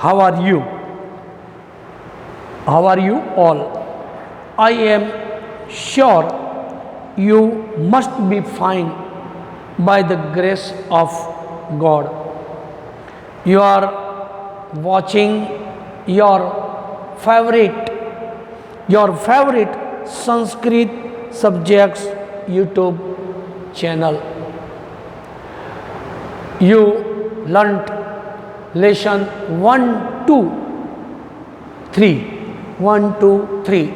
How are you? How are you all? I am sure you must be fine by the grace of God. You are watching your favorite Sanskrit subjects YouTube channel. You learnt lesson 1, 2, 3. 1, 2, 3.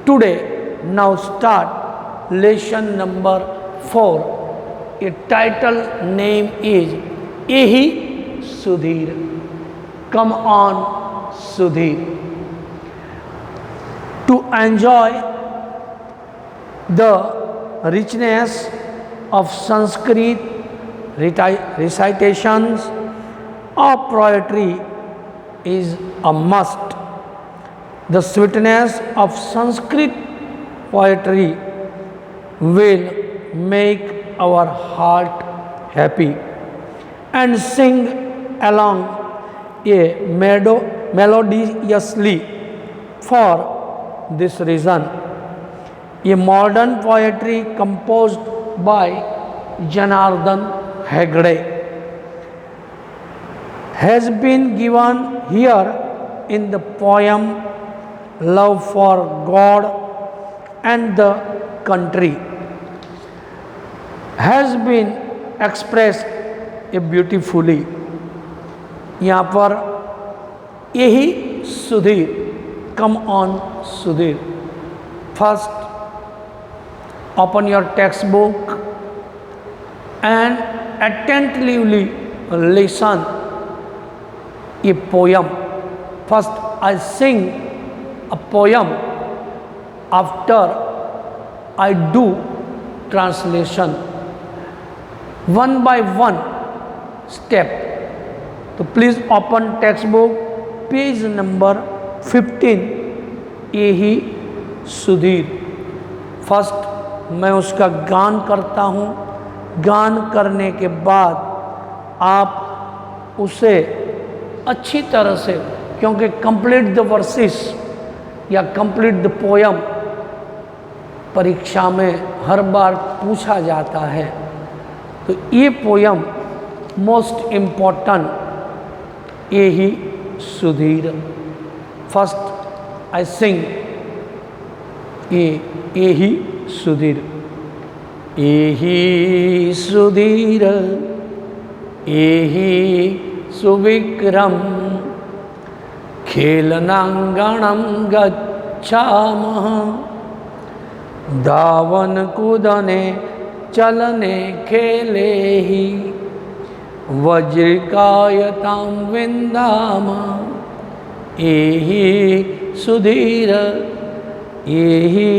Today, now start lesson number 4. A title name is Ehi Sudhir. Come on, Sudhir. To enjoy the richness of Sanskrit recitations or poetry is a must. The sweetness of Sanskrit poetry will make our heart happy and sing along melodiously. For this reason, a modern poetry composed by Janardhan Hegde has been given here in the poem Love for God and the Country has been expressed beautifully. यहाँ पर यही Sudhir, come on Sudhir. First, open your textbook and attentively listen a poem. First, I sing a poem. After, I do translation. One by one step. So please open textbook, page number 15. यही Sudhir. First मैं उसका गान करता हूँ. गान करने के बाद आप उसे अच्छी तरह से, क्योंकि कंप्लीट द वर्सेस या कंप्लीट द पोयम परीक्षा में हर बार पूछा जाता है, तो ये पोयम मोस्ट इम्पोर्टेंट यही Sudhir. First I sing Ehi Sudhir. Ehi Sudhir, Ehi Suvikram, Khelananganam gacchamaha, Dhavan kudane chalane khelehi, Vajrikayatam vindama. Ehi Sudhir, एहि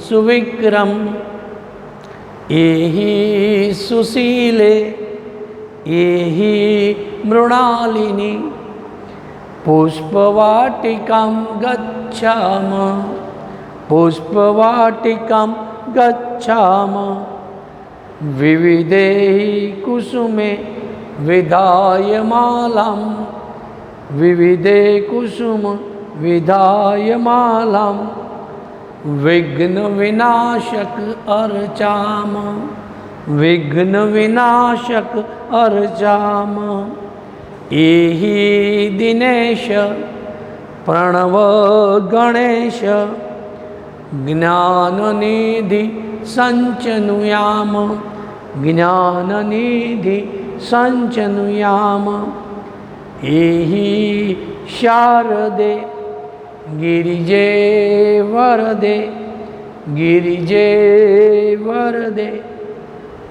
सुविक्रम, एहि सुशीले, एहि मृणालिनी, पुष्पवाटिकां गच्छामः, पुष्पवाटिकां गच्छामः, विविधैः कुसुमे विधायमालां, विविधे कुसुम विधायमालां, विघ्न विनाशक अर्चाम, विघ्न विनाशक अर्चाम. एहि दिनेश प्रणव गणेश, ज्ञाननिधि संचनुयाम, ज्ञाननिधि संचनुयाम. एहि शारदे गिरिजे वरदे, गिरिजे वरदे,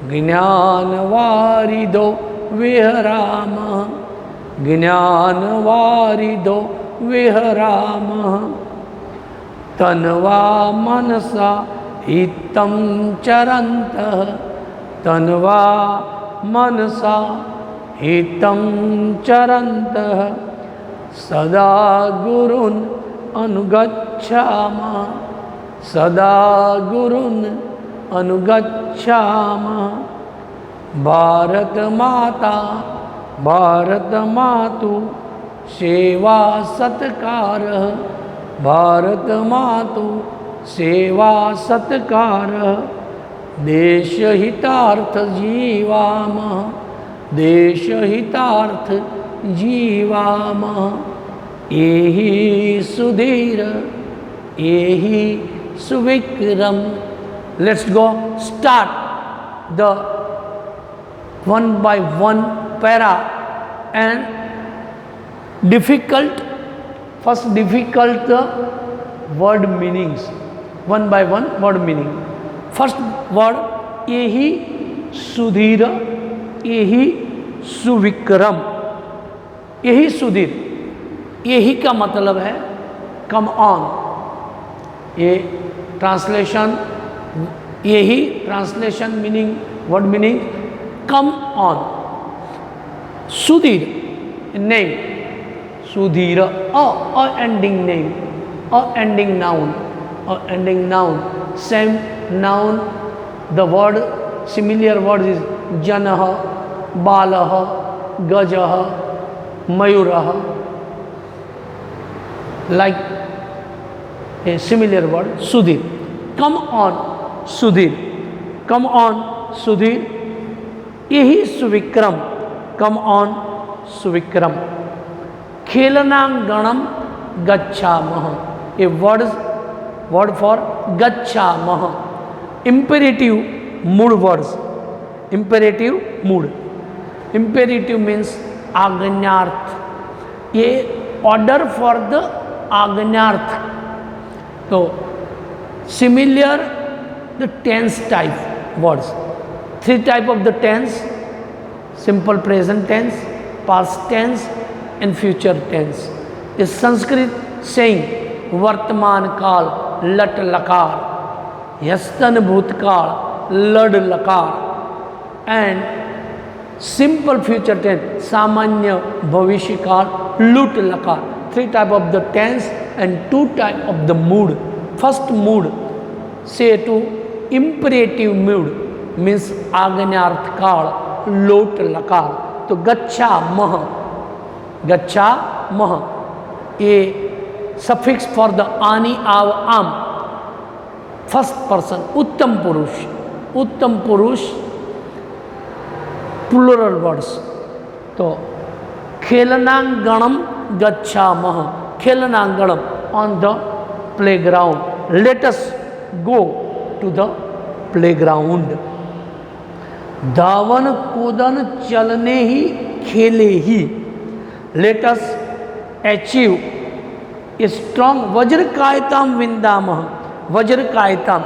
ज्ञानवारिदो विहराम, ज्ञानवारिदो विहराम. तन्वा मनसा हितं चरन्तः, तन्वा मनसा हितं चरन्तः, सदा गुरुन् अनुगच्छामः, सदा गुरुन् अनुगच्छामः. भारत माता भारत मातु सेवा सत्कार, भारत मातु सेवा सत्कार, देशहितार्थ जीवामः, देशहितार्थ जीवामः। एहि सुधीर एहि सुविक्रम। Let's go start the one by one para and difficult, first difficult the word meanings, one by one word meaning. First word एहि सुधीर एहि सुविक्रम। एहि सुधीर, एहि का मतलब है कम ऑन। ये ट्रांसलेशन, यही translation meaning, word meaning come on. Sudhir name, Sudhir a ending name, a ending noun, a ending noun. Same noun, the word similar word is जनः, बालः, गजः, मयूरः, like a similar word sudhir। come on sudhir, come on sudhir, यही सुविक्रम, come on सुविक्रम। खेलनांगणम गच्छामः, a word for गच्छामः। imperative mood words, imperative mood, imperative means आज्ञार्थ, ये order for the आज्ञार्थ। तो similar the tense type words, three type of the tense, simple present tense, past tense and future tense. इस Sanskrit saying वर्तमान काल लट लकार, यस्तन भूतकाल लड लकार, एंड सिंपल फ्यूचर टेंस सामान्य भविष्य काल लुट लकार। Three type of the tense and two type of the mood. First mood से टू इम्परेटिव मूड मीन्स आज्ञार्थ काल, लोट लकार। तो गच्छा मह, गच्छा मह, ये सफिक्स फॉर द आनी आव आम, फर्स्ट पर्सन, उत्तम पुरुष, उत्तम पुरुष प्लूरल वर्ड्स। तो खेलनांगणम गच्छामः, खेलनांगणम on the playground, let us go to the playground. धावन कूदन चलने ही खेले ही, let us achieve a strong वज्रकायताम विंदामः, वज्रकायताम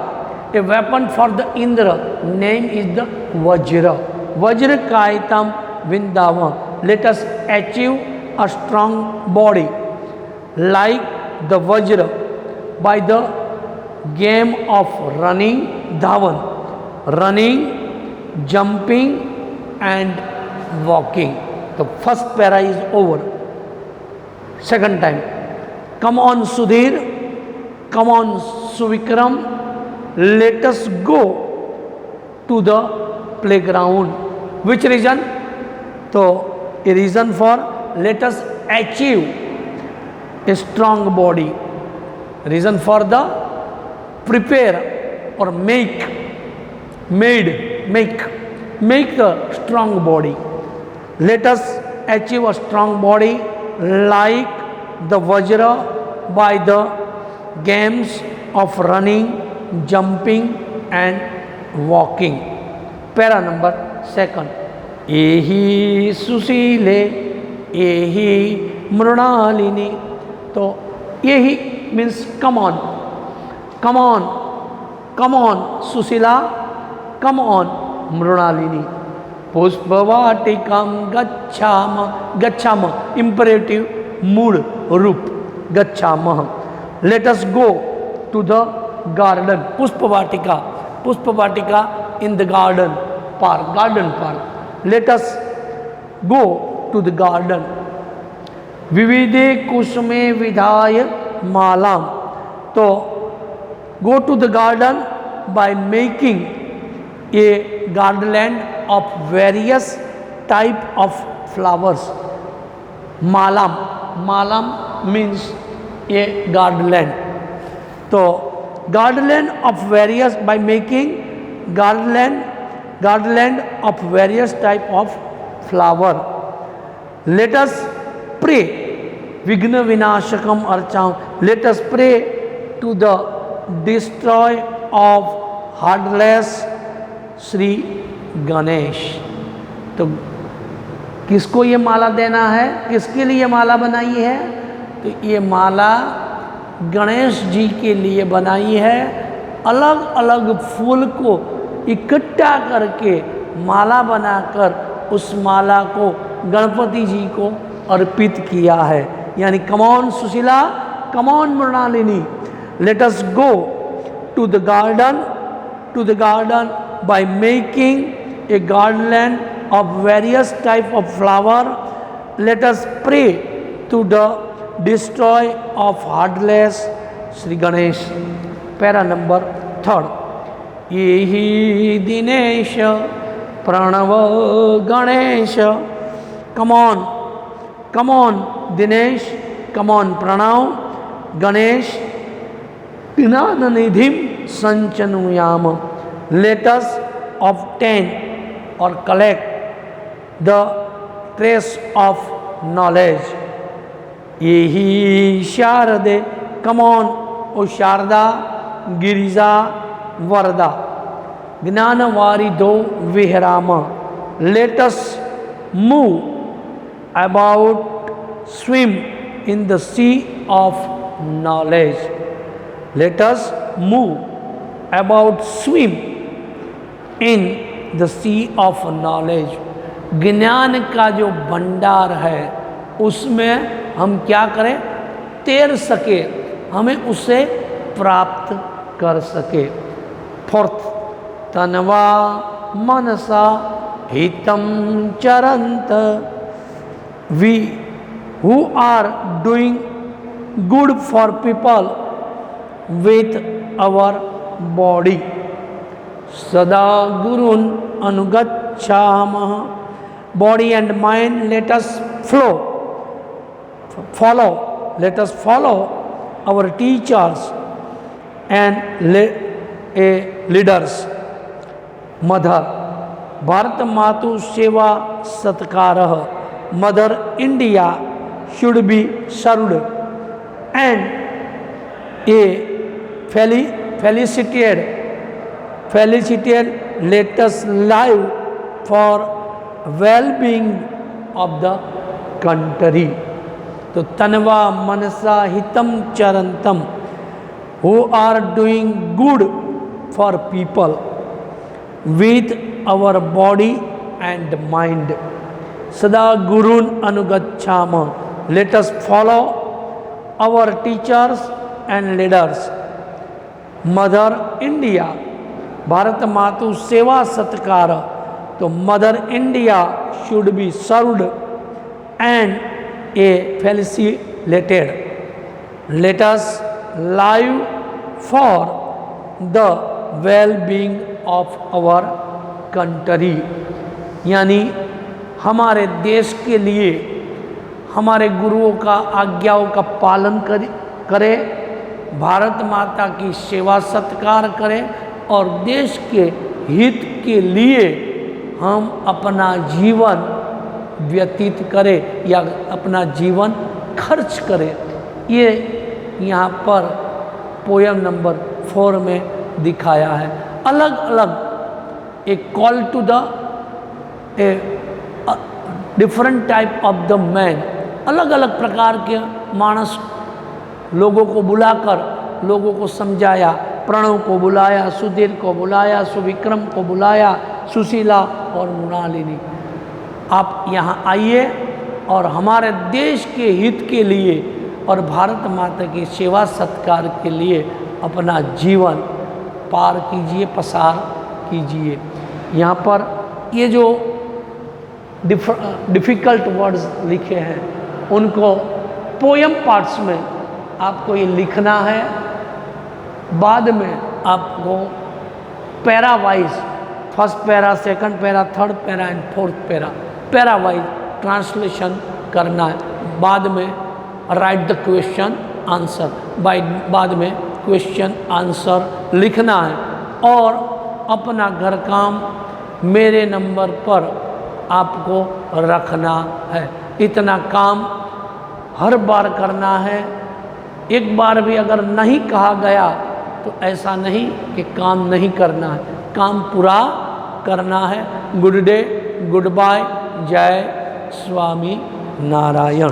a weapon for the Indra, name is the Vajra, वज्रकायताम विंदामः। Let us achieve a strong body like the vajra by the game of running, dhavan, running, jumping and walking. The first para is over. Second time, come on Sudhir, come on Suvikram, let us go to the playground. Which reason? So a reason for let us achieve a strong body, reason for the prepare or make the strong body. Let us achieve a strong body like the vajra by the games of running, jumping and walking. Para number second, एहि सुशीले एहि मृणालिनी। तो यही means come on, come on, come on Sushila, come on Mrinalini. पुष्पवाटिकाम गच्छाम, गच्छाम imperative mood रूप, गच्छामः। Let us go to the garden, पुष्पवाटिका, पुष्पवाटिका in the garden, park, garden park. Let us go to the garden. विविधे कुसुमे विधाय मालाम। तो go to the garden by making a garland of various type of flowers. Malam, मालम means a garland. तो garland of various by making garland of various type of flower. Let us pray विघ्न विनाशकम अर्चाम, let us pray to the destroy of hurdles Shri Ganesh. तो किसको ये माला देना है, किसके लिए माला बनाई है? तो ये माला गणेश जी के लिए बनाई है। अलग अलग फूल को इकट्ठा करके माला बनाकर उस माला को गणपति जी को अर्पित किया है। यानी come on Sushila, come on Mrinalini, let us go to the garden by making a garland of various type of flower. Let us pray to the destroy of heartless Sri Ganesh. Para number 3. Yehi Dinesh Pranav Ganesh. Come on Dinesh, come on Pranav Ganesh. Dinanidhim Sanchanuyam. Let us obtain or collect the trace of knowledge. Yehi Sharade, come on, O Sharda, Girija, Varda, Gnanavarido Vihrama. Let us move about, swim in the sea of knowledge. Let us move about, swim in the sea of knowledge. ज्ञान का जो भंडार है उसमें हम क्या करें? तैर सके, हमें उसे प्राप्त कर सके। 4th, तनवा मनसा हितम चरंत, we who are doing good for people with our body, सदा गुरुन अनुगच्छामः। Body and mind, let us follow our teachers and leaders. Mother, Bharat Matu Seva Satkarah, Mother India should be served and felicited, let us live for well-being of the country. तो तनवा मनसा हितम चरंतम, who are doing good for people with our body and mind. Sada gurun anugachama, let us follow our teachers and leaders. Mother India, Bharat Matu Seva Satkara, तो mother India should be served and felicitated. Let us live for the well being of our country. यानी हमारे देश के लिए हमारे गुरुओं का आज्ञाओं का पालन करें, भारत माता की सेवा सत्कार करें और देश के हित के लिए हम अपना जीवन व्यतीत करें या अपना जीवन खर्च करें. ये यहाँ पर पोयम नंबर 4 में दिखाया है. अलग अलग एक call to the different type of the man, अलग अलग प्रकार के मानस लोगों को बुलाकर लोगों को समझाया. प्रणव को बुलाया, सुधीर को बुलाया, सुविक्रम को बुलाया, सुशीला और मृणालिनी, आप यहाँ आइए और हमारे देश के हित के लिए और भारत माता की सेवा सत्कार के लिए अपना जीवन पार कीजिए, पसार कीजिए. यहाँ पर ये जो डिफ़िकल्ट वर्ड्स लिखे हैं उनको पोयम पार्ट्स में आपको ये लिखना है. बाद में आपको para wise, first para, second para, third para and fourth para, para wise translation करना है. बाद में राइट द क्वेश्चन आंसर, बाद में क्वेश्चन आंसर लिखना है और अपना घर काम मेरे नंबर पर आपको रखना है। इतना काम हर बार करना है। एक बार भी अगर नहीं कहा गया तो ऐसा नहीं कि काम नहीं करना है, काम पूरा करना है। गुड डे, गुड बाय, जय स्वामी नारायण।